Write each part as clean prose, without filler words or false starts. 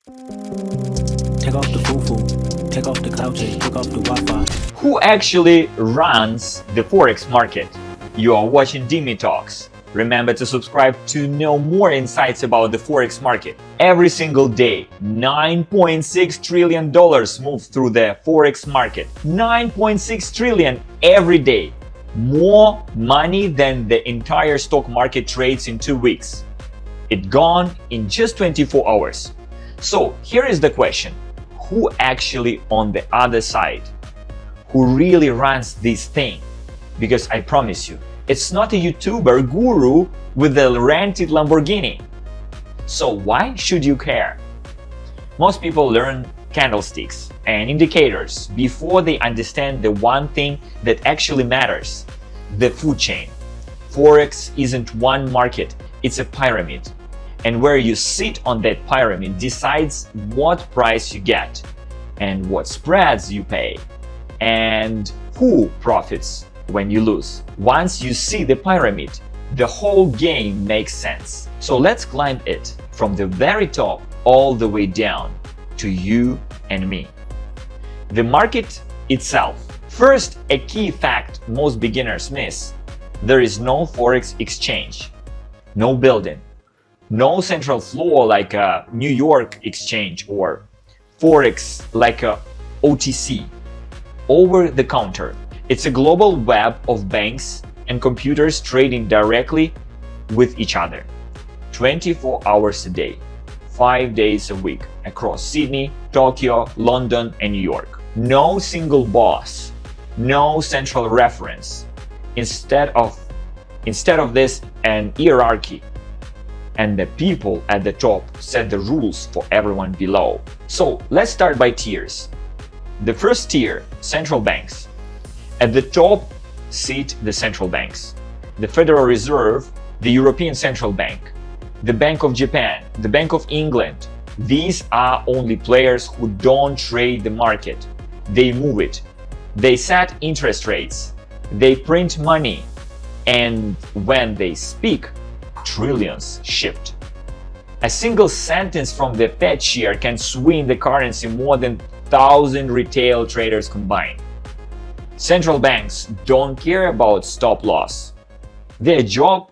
Take off the foo-foo, take off the cloud chase, take off the Wi-Fi. Who actually runs the Forex market? You are watching Dimitalks. Remember to subscribe to know more insights about the Forex market. Every single day, $9.6 trillion move through the Forex market. $9.6 trillion every day. More money than the entire stock market trades in 2 weeks. It gone in just 24 hours. So here is the question. Who actually on the other side? Who really runs this thing? Because I promise you, it's not a YouTuber guru with a rented Lamborghini. So why should you care? Most people learn candlesticks and indicators before they understand the one thing that actually matters, the food chain. Forex isn't one market, it's a pyramid. And where you sit on that pyramid decides what price you get and what spreads you pay and who profits when you lose. Once you see the pyramid, the whole game makes sense. So let's climb it from the very top all the way down to you and me. The market itself. First, a key fact most beginners miss. There is no Forex exchange, no building, no central floor like a New York exchange or Forex like a OTC, over the counter. It's a global web of banks and computers trading directly with each other, 24 hours a day, 5 days a week, across Sydney, Tokyo, London, and New York. No single boss, no central reference. Instead of this, an hierarchy. And the people at the top set the rules for everyone below. So let's start by tiers. The first tier, central banks. At the top sit the central banks. The Federal Reserve, the European Central Bank, the Bank of Japan, the Bank of England. These are only players who don't trade the market. They move it. They set interest rates. They print money. And when they speak, trillions shift. A single sentence from the Fed chair can swing the currency more than 1,000 retail traders combined. Central banks don't care about stop loss. Their job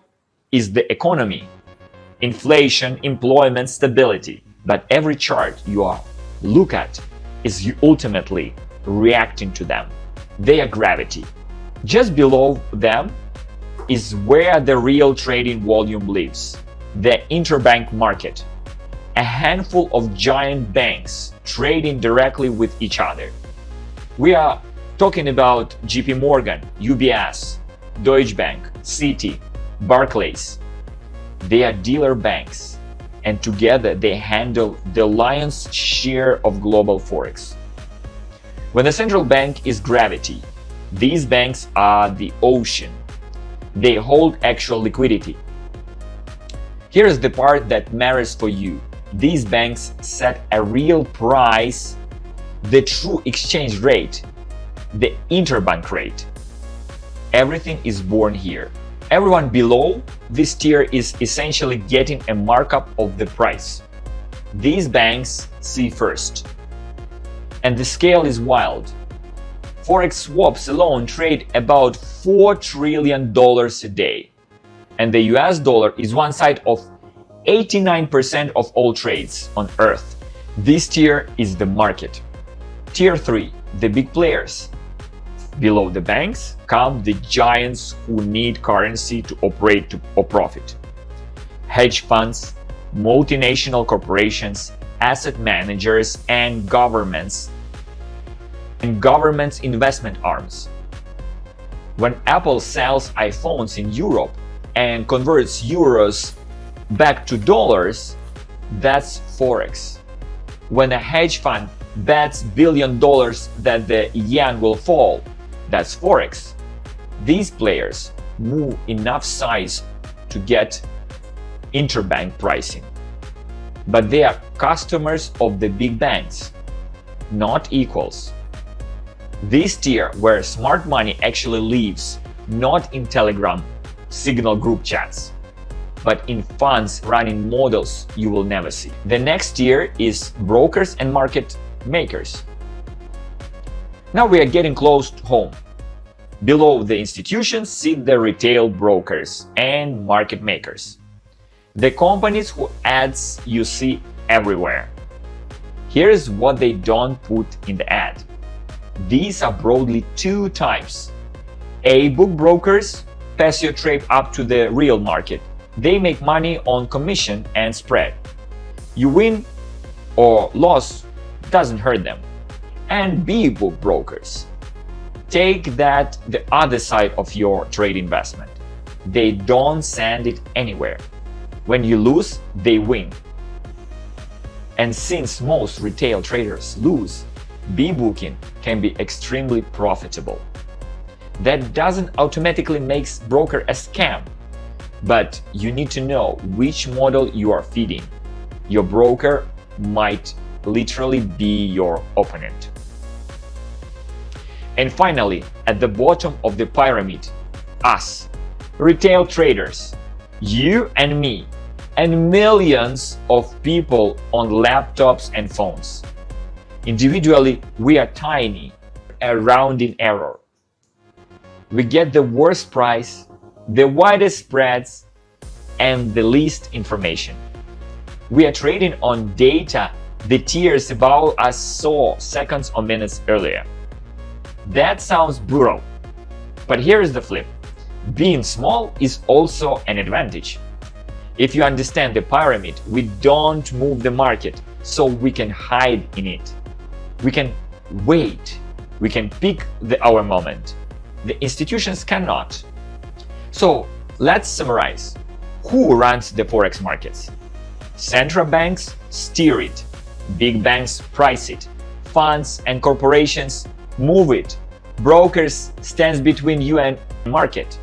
is the economy, inflation, employment, stability. But every chart you look at is you ultimately reacting to them. They are gravity. Just below them is where the real trading volume lives, the interbank market. A handful of giant banks trading directly with each other. We are talking about JP Morgan, UBS, Deutsche Bank, Citi, Barclays. They are dealer banks, and together they handle the lion's share of global Forex. When the central bank is gravity, these banks are the ocean. They hold actual liquidity. Here's the part that matters for you. These banks set a real price, the true exchange rate, the interbank rate. Everything is born here. Everyone below this tier is essentially getting a markup of the price. These banks see first. And the scale is wild. Forex swaps alone trade about $4 trillion a day. And the US dollar is one side of 89% of all trades on Earth. This tier is the market. Tier 3, the big players. Below the banks come the giants who need currency to operate or profit. Hedge funds, multinational corporations, asset managers, and governments investment arms. When Apple sells iPhones in Europe and converts euros back to dollars, that's Forex. When a hedge fund bets $1 billion that the yen will fall, that's Forex. These players move enough size to get interbank pricing. But they are customers of the big banks, not equals. This tier where smart money actually lives, not in Telegram Signal group chats. but in funds running models you will never see. The next tier is brokers and market makers. Now we are getting close to home. Below the institutions sit the retail brokers and market makers, the companies whose ads you see everywhere. Here's what they don't put in the ad. These are broadly two types. A, book brokers pass your trade up to the real market. They make money on commission and spread. You win or loss doesn't hurt them. And B, book brokers take that the other side of your trade investment. They don't send it anywhere. When you lose, they win. And since most retail traders lose, B-booking can be extremely profitable. That doesn't automatically make broker a scam, but you need to know which model you are feeding. Your broker might literally be your opponent. And finally, at the bottom of the pyramid, us, retail traders, you and me, and millions of people on laptops and phones. Individually, we are tiny, a rounding error. We get the worst price, the widest spreads, and the least information. We are trading on data the tiers above us saw seconds or minutes earlier. That sounds brutal, but here is the flip. Being small is also an advantage. If you understand the pyramid, we don't move the market, so we can hide in it. We can wait. We can pick our moment. The institutions cannot. So let's summarize. Who runs the Forex markets? Central banks steer it. Big banks price it. Funds and corporations move it. Brokers stands between you and market.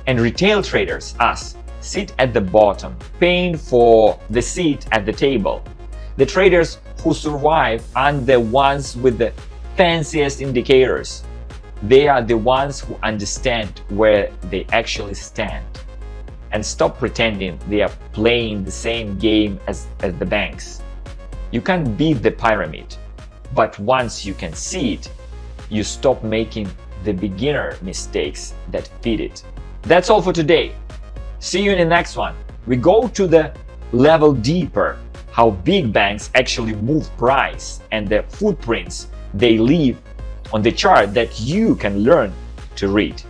And retail traders, us, sit at the bottom, paying for the seat at the table. The traders who survive aren't the ones with the fanciest indicators. They are the ones who understand where they actually stand. And stop pretending they are playing the same game as the banks. You can't beat the pyramid, but once you can see it, you stop making the beginner mistakes that feed it. That's all for today. See you in the next one. We go to the level deeper, how big banks actually move price and the footprints they leave on the chart that you can learn to read.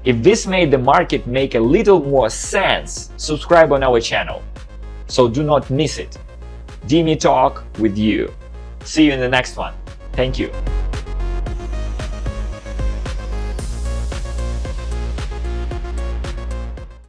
If this made the market make a little more sense, subscribe on our channel, so do not miss it. Dimitalk with you. See you in the next one. Thank you.